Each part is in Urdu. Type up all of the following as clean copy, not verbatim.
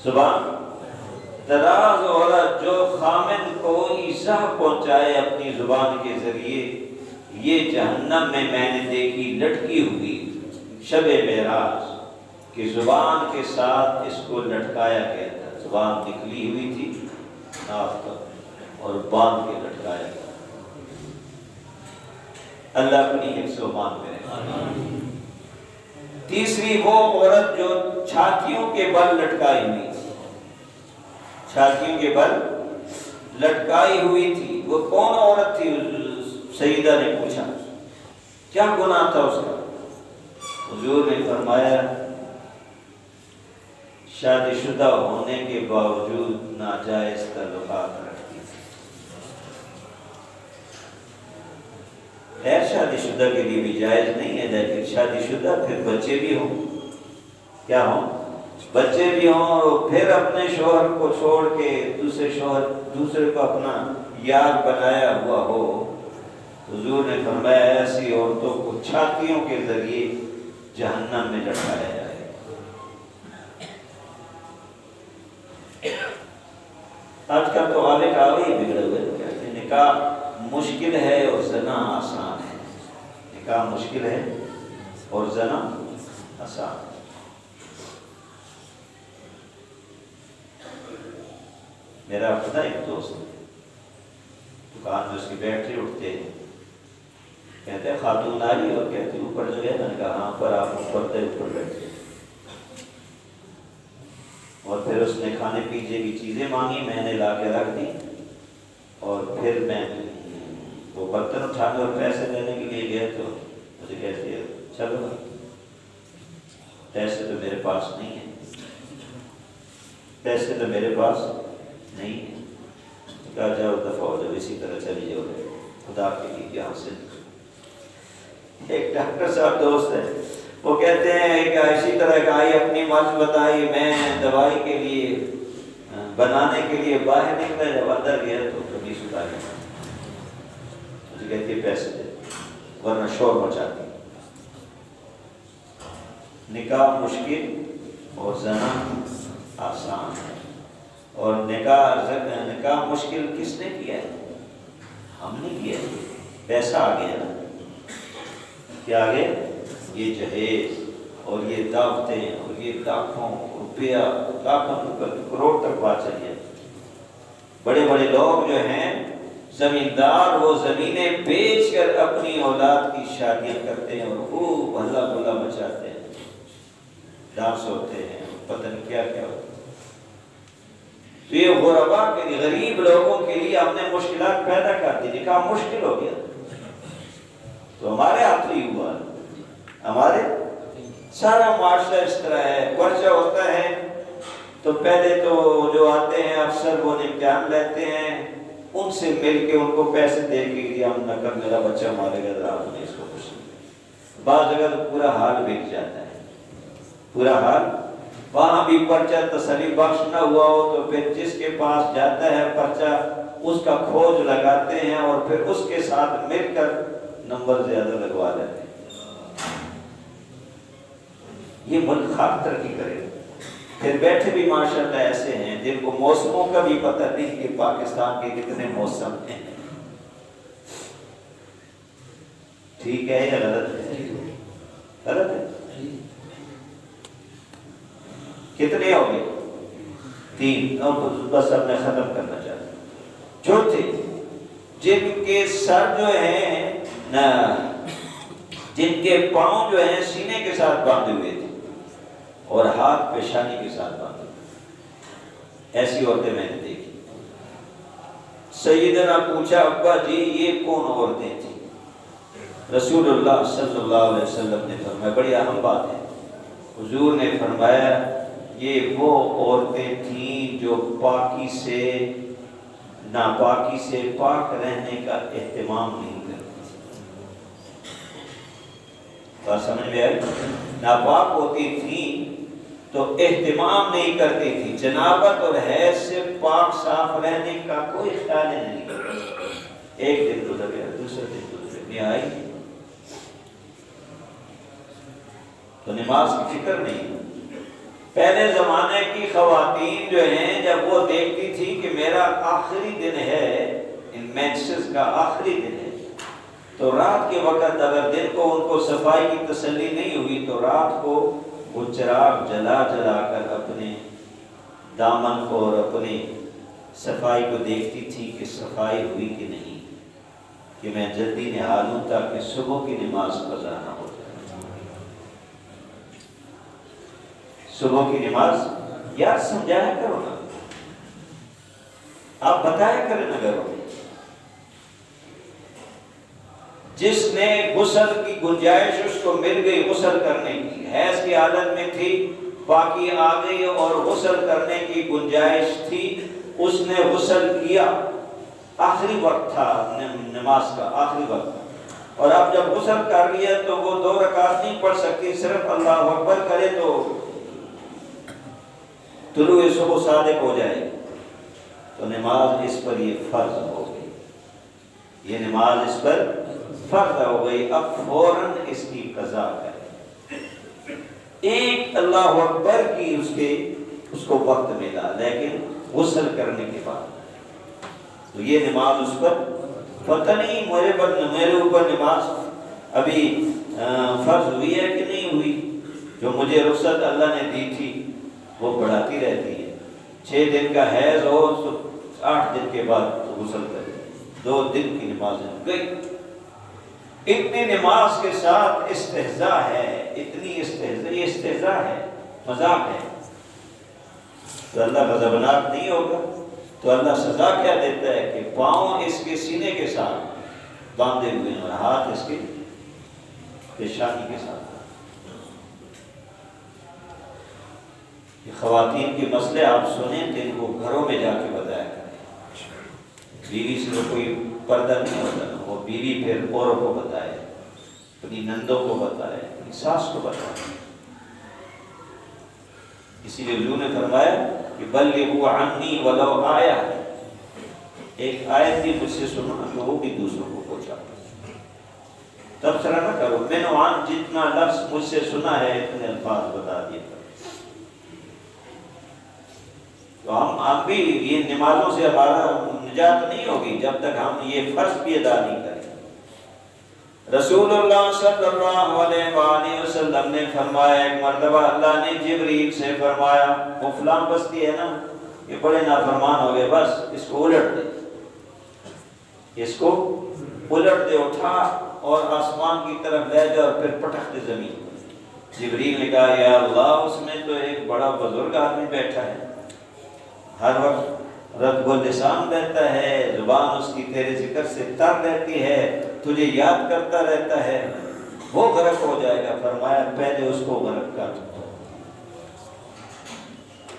زبان دراز عورت جو خامن کو ایذا پہنچائے اپنی زبان کے ذریعے، یہ جہنم میں نے دیکھی لٹکی ہوئی شب معراج کہ زبان کے ساتھ اس کو لٹکایا گیا تھا، زبان نکلی ہوئی تھی ناف پر اور باندھ کے لٹکایا گیا۔ اللہ اپنی حفظ و مان کرے۔ تیسری وہ عورت جو چھاتیوں کے بل لٹکائی ہوئی تھی، چھاتیوں کے بل لٹکائی ہوئی تھی، وہ کون عورت تھی؟ سیدہ نے پوچھا کیا گناہ تھا اس کا؟ حضور نے فرمایا شادی شدہ ہونے کے باوجود ناجائز تعلقات رکھتی تھی۔ خیر شادی شدہ کے لیے بھی جائز نہیں ہے، لیکن شادی شدہ پھر بچے بھی ہوں، کیا ہوں؟ بچے بھی ہوں، اور پھر اپنے شوہر کو چھوڑ کے دوسرے کو اپنا یار بنایا ہوا ہو، حضور نے فرمایا ایسی عورتوں کو چھاتیوں کے ذریعے جہنم میں لٹکایا جائے۔ آج کل تو آلے کاغذ ہی بگڑے ہوئے، کہتے ہیں نکاح مشکل ہے اور زنا آسان ہے، نکاح مشکل ہے اور زنا آسان ہے۔ میرا خدا ایک دوست دکان میں اس کی بیٹری اٹھتے ہیں، کہتے ہیں خاتون آ رہی اور کہتی اوپر جو ہے، میں نے کہا ہاں پر آپ اوپر بیٹھے، اور پھر اس نے کھانے پینے کی چیزیں مانگی، میں نے لا کے رکھ دی، اور پھر میں وہ برتن اٹھانے اور پیسے دینے کے لیے گیا تو مجھے کہتی ہے چلو پیسے تو میرے پاس نہیں ہیں، پیسے تو میرے پاس نہیں ہیں۔ کہا جاؤ دفعہ ہو جاؤ، اسی طرح چلی جاؤ، خدا کے لیے یہاں سے۔ ایک ڈاکٹر صاحب دوست ہے، وہ کہتے ہیں کہ اسی طرح کا آئی اپنی مرض بتائی، میں دوائی کے لیے بنانے کے لیے باہر نکلا، جب اندر گیا تو کبھی ستا گیا، مجھے کہتی ہے پیسے دے ورنہ شور مچاتی۔ نکاح مشکل اور زنا آسان ہے، اور نکاح مشکل کس نے کیا ہے؟ ہم نے کیا ہے، پیسہ آ گیا نا، کیا آ گیا؟ یہ جہیز اور یہ دعوتیں اور یہ لاکھوں روپیہ، لاکھوں کروڑ تک بات چلی ہے۔ بڑے بڑے لوگ جو ہیں زمیندار، وہ زمینیں بیچ کر اپنی اولاد کی شادیاں کرتے ہیں اور خوب ہلا گلا مچاتے ہیں، ڈانس ہوتے ہیں، پتہ نہیں کیا کیا ہوتا ہے۔ تو یہ غربا کے لیے، غریب لوگوں کے لیے ہم نے مشکلات پیدا کر دی، نکاح مشکل ہو گیا تو ہمارے ہاتھ ہی ہوا، ہمارے سارا معاشرہ اس طرح ہے۔ پرچہ ہوتا ہے تو پہلے تو جو آتے ہیں افسر وہ امتحان لیتے ہیں، ان سے مل کے ان کو پیسے دے کے کہ ہم نہ کر میرا بچہ مارے گا، ذرا آپ نے اس کو کچھ نہیں۔ بعض جگہ تو پورا حال بک جاتا ہے، پورا حال، وہاں بھی پرچہ تسلی بخش نہ ہوا ہو تو پھر جس کے پاس جاتا ہے پرچہ اس کا کھوج لگاتے ہیں اور پھر اس کے ساتھ مل کر نمبر زیادہ لگوا لیتے ہیں۔ یہ ملک خاک ترقی کرے، پھر بیٹھے بھی ماشاءاللہ ایسے ہیں جن کو موسموں کا بھی پتہ نہیں کہ پاکستان کے کتنے موسم ہیں۔ ٹھیک ہے یا غلط ہے؟ غلط ہے۔ کتنے ہو گئے؟ 3، اور بس اب میں ختم کرنا چاہتا ہوں۔ چوتھے، جن کے سر جو ہیں جن کے پاؤں جو ہیں سینے کے ساتھ باندھے ہوئے تھے اور ہاتھ پیشانی کے ساتھ باندھے ہوئے، ایسی عورتیں میں نے دیکھی۔ سیدنا پوچھا ابا جی یہ کون عورتیں تھیں؟ رسول اللہ صلی اللہ علیہ وسلم نے فرمایا، بڑی اہم بات ہے، حضور نے فرمایا یہ وہ عورتیں تھیں جو پاکی سے ناپاکی سے پاک رہنے کا اہتمام نہیں کرتی۔ بات سمجھ میں آئی؟ ناپاک ہوتی تھیں تو اہتمام نہیں کرتی تھی، جنابت اور حیض سے پاک صاف رہنے کا کوئی خیال نہیں کرتی۔ ایک دن گزر گیا، دوسرے دن گزر گیا، آئی تو نماز کی فکر نہیں، پہلے زمانے کی خواتین جو ہیں جب وہ دیکھتی تھی کہ میرا آخری دن ہے، ان مینسز کا آخری دن ہے، تو رات کے وقت اگر دن کو ان کو صفائی کی تسلی نہیں ہوئی تو رات کو وہ چراغ جلا جلا کر اپنے دامن کو اور اپنی صفائی کو دیکھتی تھی کہ صفائی ہوئی کہ نہیں، کہ میں جلدی نہا لوں تاکہ صبح کی نماز قضا نہ ہو جائے۔ صبح کی نماز یار سمجھایا کرو نا، آپ بتایا کریں نا گھروں میں۔ جس نے غسل کی گنجائش اس کو مل گئی غسل کرنے کی، حیض کی حالت میں تھی، باقی آ گئی اور غسل کرنے کی گنجائش تھی، اس نے غسل کیا، آخری وقت تھا نماز کا، آخری وقت تھا، اور اب جب غسل کر لیا تو وہ 2 رکعت نہیں پڑھ سکتی، صرف اللہ اکبر کرے تو طلوع صبح صادق ہو جائے، تو نماز اس پر یہ فرض ہو گئی، یہ نماز اس پر فرض ہو گئی، اب فوراً اس کی قضا کرے۔ ایک اللہ اکبر کی اس کو وقت ملا، لیکن غسل کرنے کے بعد تو یہ نماز اس پر پتہ نہیں میرے اوپر نماز ابھی فرض ہوئی ہے کہ نہیں ہوئی، جو مجھے رخصت اللہ نے دی تھی وہ بڑھاتی رہتی ہے، 6 دن کا حیض ہو تو 8 دن کے بعد غسل کرے، 2 دن کی نماز گئی۔ اتنی نماز کے ساتھ استہزاء ہے، اتنی استہزاء ہے، مذاق ہے، تو اللہ غضبناک نہیں ہوگا؟ تو اللہ سزا کیا دیتا ہے کہ پاؤں اس کے سینے کے ساتھ باندھے ہوئے ہیں اور ہاتھ اس کے پیشانی کے ساتھ۔ یہ خواتین کے مسئلے آپ سنیں تو ان کو گھروں میں جا کے بتایا کریں، بیوی سے تو کوئی پردہ نہیں ہوتا نا، وہ بیوی پھر اوروں کو بتائے، اپنی نندوں کو بتائے، اپنی ساس کو بتائے۔ اسی لیے حضور نے فرمایا کہ بلغوا عنی ولو آیا، ایک آیت بھی مجھ سے سنو تو وہ بھی دوسروں کو پہنچا۔ تبصرہ نہ کرو، میں نے وہاں جتنا لفظ مجھ سے سنا ہے اتنے الفاظ بتا دیے۔ تو ہم بھی یہ نمازوں سے ہمارا نجات نہیں ہوگی جب تک ہم یہ فرض بھی ادا نہیں کریں۔ رسول اللہ صلی اللہ علیہ وآلہ وسلم نے فرمایا، ایک مرتبہ اللہ نے جبریل سے فرمایا، وہ فلاں بستی ہے نا، یہ بڑے نافرمان ہو گئے، بس اس کو الٹ دے، اس کو الٹ دے، اٹھا اور آسمان کی طرف لے جا اور پھر پٹک دے زمین۔ جبریل نے کہا یا اللہ، اس میں تو ایک بڑا بزرگ آدمی بیٹھا ہے، ہر وقت رد و لسان رہتا ہے، زبان اس کی تیرے ذکر سے تر رہتی ہے، تجھے یاد کرتا رہتا ہے، وہ غرق ہو جائے گا۔ فرمایا پہلے اس کو غرق کر۔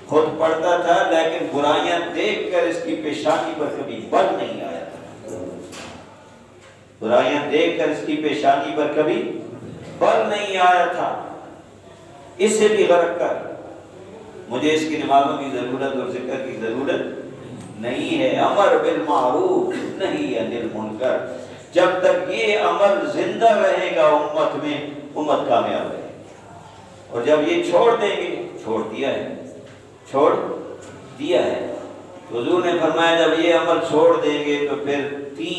خود پڑھتا تھا لیکن برائیاں دیکھ کر اس کی پیشانی پر کبھی بل نہیں آیا تھا، برائیاں دیکھ کر اس کی پیشانی پر کبھی بل نہیں آیا تھا، اسے بھی غرق کر، مجھے اس کی نمازوں کی ضرورت اور ذکر کی ضرورت نہیں ہے۔ امر بالمعروف نہی عن المنکر، جب تک یہ عمل زندہ رہے گا امت میں، امت کامیاب رہے گی، اور جب یہ چھوڑ دیں گے، چھوڑ دیا ہے، حضور نے فرمایا جب یہ عمل چھوڑ دیں گے تو پھر 3